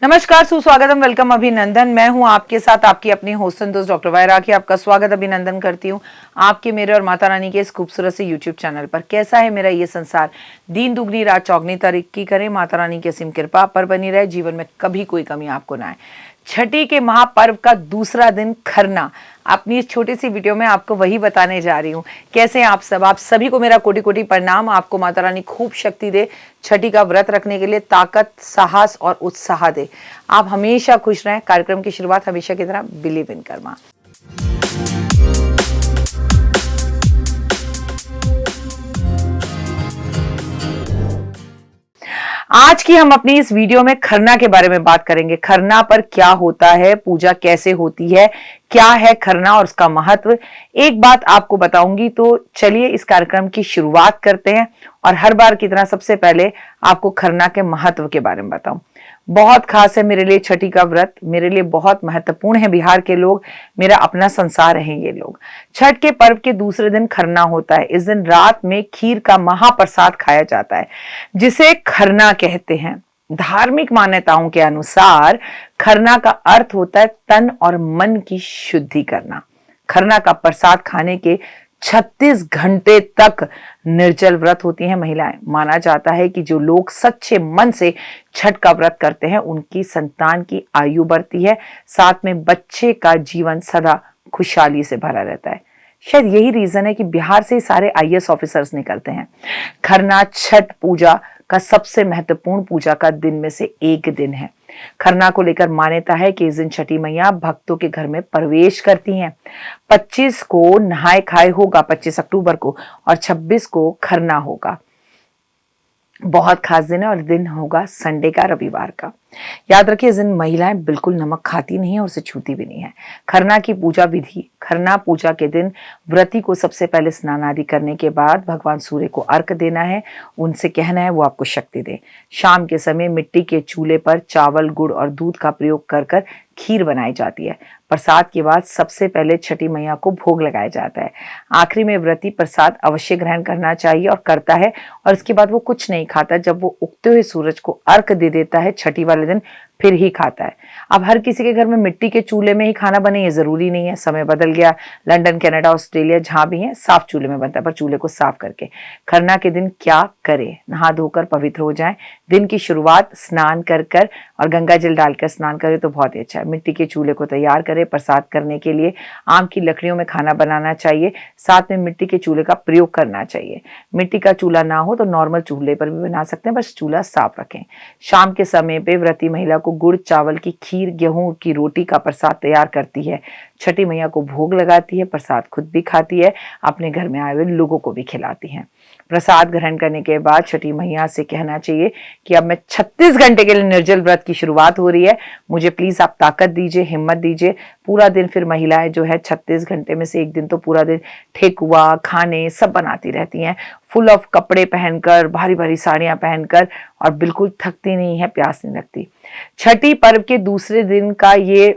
नमस्कार, सुस्वागतम, वेलकम, अभिनंदन। मैं हूं आपके साथ आपकी अपनी होस्ट दोस्त डॉक्टर वायरा की आपका स्वागत अभिनंदन करती हूं आपके मेरे और माता रानी के इस खूबसूरत से यूट्यूब चैनल पर। कैसा है मेरा ये संसार, दिन दुगनी रात चौगनी तरक्की करे, माता रानी की असीम कृपा पर बनी रहे, जीवन में कभी कोई कमी आपको ना आए। छठी के महापर्व का दूसरा दिन खरना, अपनी इस छोटी सी वीडियो में आपको वही बताने जा रही हूँ। कैसे हैं आप सब? आप सभी को मेरा कोटि कोटि प्रणाम। आपको माता रानी खूब शक्ति दे, छठी का व्रत रखने के लिए ताकत, साहस और उत्साह दे। आप हमेशा खुश रहें। कार्यक्रम की शुरुआत हमेशा की तरह बिलीव इन कर्मा। आज की हम अपनी इस वीडियो में खरना के बारे में बात करेंगे। खरना पर क्या होता है, पूजा कैसे होती है, क्या है खरना और उसका महत्व। एक बात आपको बताऊंगी, तो चलिए इस कार्यक्रम की शुरुआत करते हैं। और हर बार की तरह सबसे पहले आपको खरना के महत्व के बारे में बताऊं। बहुत खास है मेरे लिए छठी का व्रत, मेरे लिए बहुत महत्वपूर्ण है। बिहार के लोग मेरा अपना संसार है। ये लोग छठ के पर्व के दूसरे दिन खरना होता है। इस दिन रात में खीर का महाप्रसाद खाया जाता है, जिसे खरना कहते हैं। धार्मिक मान्यताओं के अनुसार खरना का अर्थ होता है तन और मन की शुद्धि करना। खरना का प्रसाद खाने के 36 घंटे तक निर्जल व्रत होती हैं महिलाएं। माना जाता है कि जो लोग सच्चे मन से छठ का व्रत करते हैं, उनकी संतान की आयु बढ़ती है, साथ में बच्चे का जीवन सदा खुशहाली से भरा रहता है। शायद यही रीजन है कि बिहार से सारे आईएएस ऑफिसर्स निकलते हैं। खरना छठ पूजा का सबसे महत्वपूर्ण पूजा का दिन में से एक दिन है। खरना को लेकर मान्यता है कि इस दिन छठी मैया भक्तों के घर में प्रवेश करती हैं। 25 को नहाय खाए होगा, 25 अक्टूबर को, और 26 को खरना होगा। बहुत खास दिन है और दिन होगा संडे का, रविवार का। याद रखिए, इस दिन महिलाएं बिल्कुल नमक खाती नहीं है और उसे छूती भी नहीं है। खरना की पूजा विधि। खरना पूजा के दिन व्रती को सबसे पहले स्नान आदि करने के बाद भगवान सूर्य को अर्घ देना है। उनसे कहना है वो आपको शक्ति दे। शाम के समय मिट्टी के चूल्हे पर चावल, गुड़ और दूध का प्रयोग कर कर खीर बनाई जाती है। प्रसाद के बाद सबसे पहले छठी मैया को भोग लगाया जाता है। आखिरी में व्रती प्रसाद अवश्य ग्रहण करना चाहिए और करता है, और इसके बाद वो कुछ नहीं खाता। जब वो उगते हुए सूरज को अर्घ दे देता है छठी वाले दिन, फिर ही खाता है। अब हर किसी के घर में मिट्टी के चूल्हे में ही खाना बने ये जरूरी नहीं है। समय बदल गया। लंदन, कनाडा, ऑस्ट्रेलिया जहां भी है साफ चूल्हे में बनता है, पर चूल्हे को साफ करके। खरना के दिन क्या करें? नहा धोकर पवित्र हो जाएं। दिन की शुरुआत स्नान कर कर और गंगा जल डालकर स्नान करें तो बहुत ही अच्छा है। मिट्टी के चूल्हे को तैयार करें। प्रसाद करने के लिए आम की लकड़ियों में खाना बनाना चाहिए। साथ में मिट्टी के चूल्हे का प्रयोग करना चाहिए। मिट्टी का चूल्हा ना हो तो नॉर्मल चूल्हे पर भी बना सकते हैं, बस चूल्हा साफ रखें। शाम के समय पे व्रती महिला को गुड़ चावल की खीर, गेहूं की रोटी का प्रसाद तैयार करती है। छठी मैया को भोग लगाती है, प्रसाद खुद भी खाती है, अपने घर में आए हुए लोगों को भी खिलाती है। प्रसाद ग्रहण करने के बाद छठी मैया से कहना चाहिए कि अब मैं 36 घंटे के लिए निर्जल व्रत की शुरुआत हो रही है, मुझे प्लीज आप ताकत दीजिए, हिम्मत दीजिए। पूरा दिन फिर महिलाएं जो है 36 घंटे में से एक दिन तो पूरा दिन ठेकुआ, खाने सब बनाती रहती हैं, फुल ऑफ कपड़े पहनकर, भारी भारी साड़ियां पहनकर, और बिल्कुल थकती नहीं है, प्यास नहीं लगती। छठी पर्व के दूसरे दिन का ये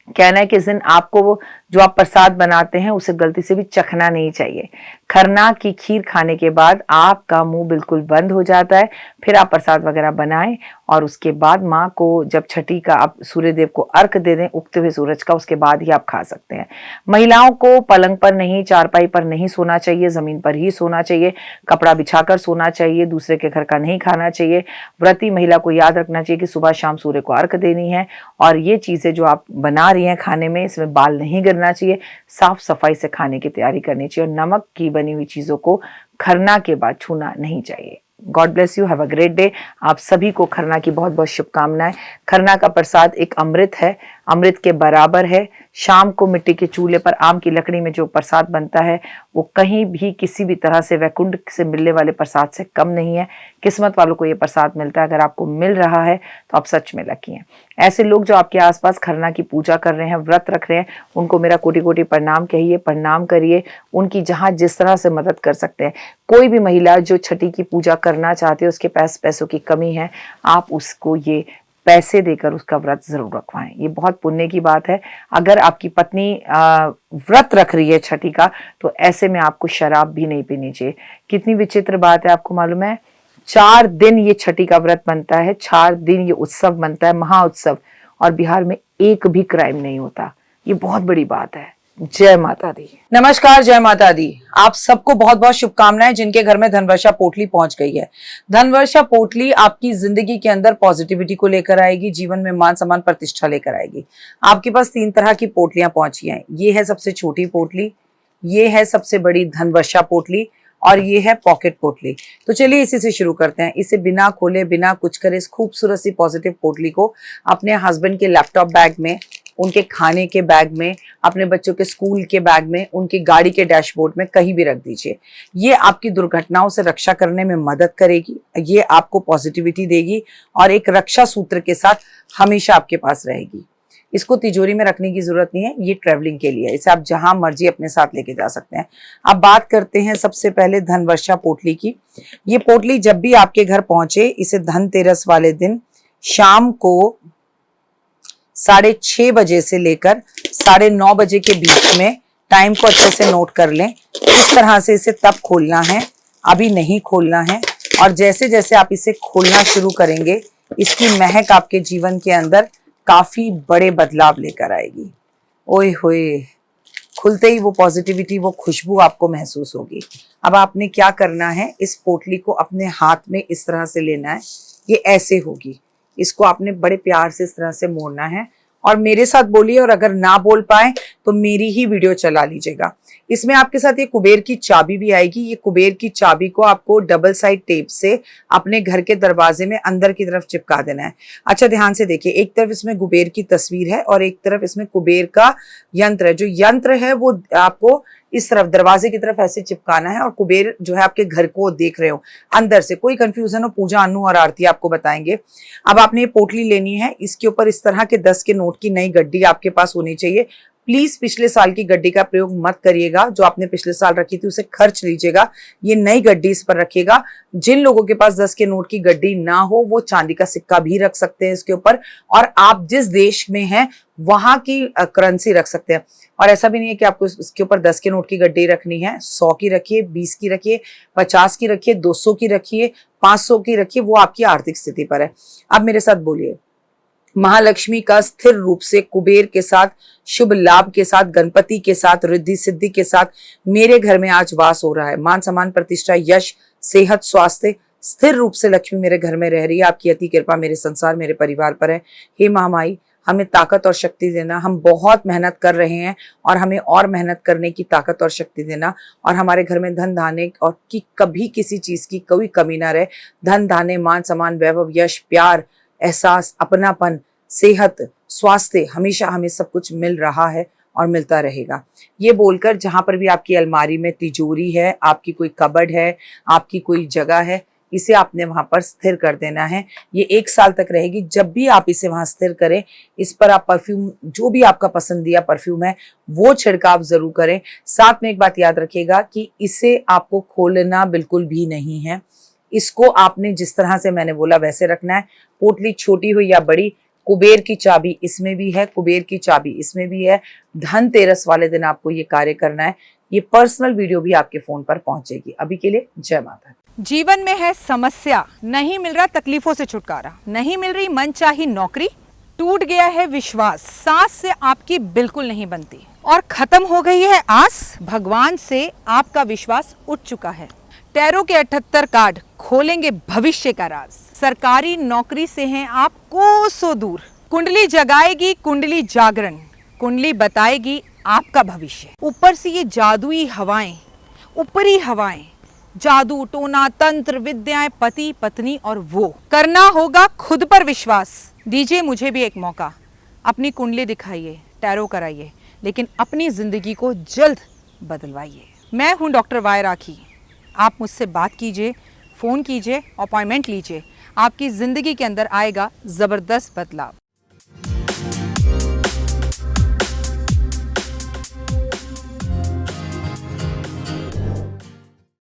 कहना है कि इस दिन आपको जो आप प्रसाद बनाते हैं उसे गलती से भी चखना नहीं चाहिए। खरना की खीर खाने के बाद आपका मुंह बिल्कुल बंद हो जाता है। फिर आप प्रसाद वगैरह बनाएं और उसके बाद माँ को जब छठी का आप सूर्य देव को अर्घ दे दें उगते हुए सूरज का, उसके बाद ही आप खा सकते हैं। महिलाओं को पलंग पर नहीं, चारपाई पर नहीं सोना चाहिए, जमीन पर ही सोना चाहिए। कपड़ा बिछाकर सोना चाहिए। दूसरे के घर का नहीं खाना चाहिए। व्रती महिला को याद रखना चाहिए कि सुबह शाम सूर्य को अर्घ देनी है। और ये चीजें जो आप बना रही हैं खाने में, इसमें बाल नहीं गिरना चाहिए। साफ सफाई से खाने की तैयारी करनी चाहिए, और नमक की बनी हुई चीजों को खरना के बाद छूना नहीं चाहिए। God bless you, have a great day. आप सभी को खरना की बहुत बहुत शुभकामनाएं। खरना का प्रसाद एक अमृत है, अमृत के बराबर है। शाम को मिट्टी के चूल्हे पर आम की लकड़ी में जो प्रसाद बनता है वो कहीं भी किसी भी तरह से वैकुंठ से मिलने वाले प्रसाद से कम नहीं है। किस्मत वालों को ये प्रसाद मिलता है। अगर आपको मिल रहा है तो आप सच में लकी हैं। ऐसे लोग जो आपके आसपास खरना की पूजा कर रहे हैं, व्रत रख रहे हैं, उनको मेरा कोटि कोटि प्रणाम कहिए, प्रणाम करिए। उनकी जहां जिस तरह से मदद कर सकते हैं। कोई भी महिला जो छठी की पूजा करना चाहती है, उसके पास पैसों की कमी है, आप उसको ये पैसे देकर उसका व्रत जरूर रखवाएं। ये बहुत पुण्य की बात है। अगर आपकी पत्नी व्रत रख रही है छठी का, तो ऐसे में आपको शराब भी नहीं पीनी चाहिए। कितनी विचित्र बात है, आपको मालूम है? 4 दिन ये छठी का व्रत बनता है, 4 दिन ये उत्सव बनता है, महाउत्सव, और बिहार में एक भी क्राइम नहीं होता। ये बहुत बड़ी बात है। जय माता दी। नमस्कार, जय माता दी। आप सबको बहुत बहुत शुभकामनाएं जिनके घर में धनवर्षा पोटली पहुंच गई है। धनवर्षा पोटली आपकी जिंदगी के अंदर पॉजिटिविटी को लेकर आएगी, जीवन में मान सम्मान प्रतिष्ठा लेकर आएगी। आपके पास 3 तरह की पोटलियां पहुंची हैं। ये है सबसे छोटी पोटली, ये है सबसे बड़ी धनवर्षा पोटली, और ये है पॉकेट पोटली। तो चलिए इसी से शुरू करते हैं। इसे बिना खोले, बिना कुछ करे, इस खूबसूरत सी पॉजिटिव पोटली को अपने हस्बैंड के लैपटॉप बैग में, उनके खाने के बैग में, अपने बच्चों के स्कूल के बैग में, उनकी गाड़ी के डैशबोर्ड में, कहीं भी रख दीजिए। ये आपकी दुर्घटनाओं से रक्षा करने में मदद करेगी, ये आपको पॉजिटिविटी देगी और एक रक्षा सूत्र के साथ हमेशा आपके पास रहेगी। इसको तिजोरी में रखने की जरूरत नहीं है, ये ट्रैवलिंग के लिए, इसे आप जहां मर्जी अपने साथ लेके जा सकते हैं। अब बात करते हैं सबसे पहले धनवर्षा पोटली की। ये पोटली जब भी आपके घर पहुंचे, इसे धनतेरस वाले दिन शाम को 6:30 बजे से लेकर 9:30 बजे के बीच में, टाइम को अच्छे से नोट कर लें। इस तरह से इसे तब खोलना है, अभी नहीं खोलना है। और जैसे जैसे आप इसे खोलना शुरू करेंगे, इसकी महक आपके जीवन के अंदर काफी बड़े बदलाव लेकर आएगी। ओए होए, खुलते ही वो पॉजिटिविटी, वो खुशबू आपको महसूस होगी। अब आपने क्या करना है, इस पोटली को अपने हाथ में इस तरह से लेना है। ये ऐसे होगी, इसको आपने बड़े प्यार से इस तरह से मोड़ना है और मेरे साथ बोलिए, और अगर ना बोल पाए तो मेरी ही वीडियो चला लीजिएगा। इसमें आपके साथ ये कुबेर की चाबी भी आएगी। ये कुबेर की चाबी को आपको डबल साइड टेप से अपने घर के दरवाजे में अंदर की तरफ चिपका देना है। अच्छा, ध्यान से देखिए, एक तरफ इसमें कुबेर की तस्वीर है और एक तरफ इसमें कुबेर का यंत्र है। जो यंत्र है वो आपको इस तरफ दरवाजे की तरफ ऐसे चिपकाना है और कुबेर जो है आपके घर को देख रहे हो अंदर से। कोई कंफ्यूजन हो, पूजा, अनु और आरती आपको बताएंगे। अब आपने ये पोटली लेनी है, इसके ऊपर इस तरह के 10 के नोट की नई गड्डी आपके पास होनी चाहिए। प्लीज पिछले साल की गड्डी का प्रयोग मत करिएगा, जो आपने पिछले साल रखी थी उसे खर्च लीजिएगा। ये नई गड्डी इस पर रखिएगा। जिन लोगों के पास 10 के नोट की गड्डी ना हो, वो चांदी का सिक्का भी रख सकते हैं इसके ऊपर, और आप जिस देश में हैं वहां की करेंसी रख सकते हैं। और ऐसा भी नहीं है कि आपको इसके ऊपर 10 के नोट की गड्डी रखनी है। 100 की रखिए, 20 की रखिए, 50 की रखिए, 200 की रखिए, 500 की रखिए, वो आपकी आर्थिक स्थिति पर है। अब मेरे साथ बोलिए, महालक्ष्मी का स्थिर रूप से कुबेर के साथ, शुभ लाभ के साथ, गणपति के साथ, रिद्धि सिद्धि के साथ मेरे घर में आज वास हो रहा है। मान सम्मान प्रतिष्ठा, यश, सेहत, स्वास्थ्य, स्थिर रूप से लक्ष्मी मेरे घर में रह रही है। आपकी अति कृपा मेरे संसार, मेरे परिवार पर है। हे महामाई, हमें ताकत और शक्ति देना। हम बहुत मेहनत कर रहे हैं और हमें और मेहनत करने की ताकत और शक्ति देना, और हमारे घर में धन धान्य और की कभी किसी चीज की कोई कमी ना रहे। धन धान्य, मान सम्मान, वैभव, यश, प्यार, एहसास, अपनापन, सेहत, स्वास्थ्य, हमेशा हमें सब कुछ मिल रहा है और मिलता रहेगा। ये बोलकर जहां पर भी आपकी अलमारी में तिजोरी है, आपकी कोई कबर्ड है, आपकी कोई जगह है, इसे आपने वहां पर स्थिर कर देना है। ये 1 साल तक रहेगी। जब भी आप इसे वहां स्थिर करें, इस पर आप परफ्यूम, जो भी आपका पसंदीदा परफ्यूम है वो छिड़काव जरूर करें। साथ में एक बात याद रखिएगा कि इसे आपको खोलना बिल्कुल भी नहीं है। इसको आपने जिस तरह से मैंने बोला वैसे रखना है। पोटली छोटी हो या बड़ी, कुबेर की चाबी इसमें भी है, कुबेर की चाबी इसमें भी है। धनतेरस वाले दिन आपको ये कार्य करना है। ये पर्सनल वीडियो भी आपके फोन पर पहुंचेगी। अभी के लिए जय माता। जीवन में है समस्या, नहीं मिल रहा तकलीफों से छुटकारा, नहीं मिल रही मनचाही नौकरी, टूट गया है विश्वास, सांस से आपकी बिल्कुल नहीं बनती और खत्म हो गई है आस, भगवान से आपका विश्वास उठ चुका है। टैरो के 78 कार्ड खोलेंगे भविष्य का राज। सरकारी नौकरी से हैं आप कोसों दूर। कुंडली जगाएगी कुंडली जागरण, कुंडली बताएगी आपका भविष्य। ऊपर से ये जादुई हवाएं, ऊपरी हवाएं, जादू, टोना, तंत्र, विद्याएं, पति, पत्नी और वो। करना होगा खुद पर विश्वास। दीजिए मुझे भी एक मौका, अपनी कुंडली दिखाइए, टैरो कराइए, लेकिन अपनी जिंदगी को जल्द बदलवाइए। मैं हूं डॉक्टर वाई राखी। आप मुझसे बात कीजिए, फ़ोन कीजिए, अपॉइंटमेंट लीजिए। आपकी ज़िंदगी के अंदर आएगा ज़बरदस्त बदलाव।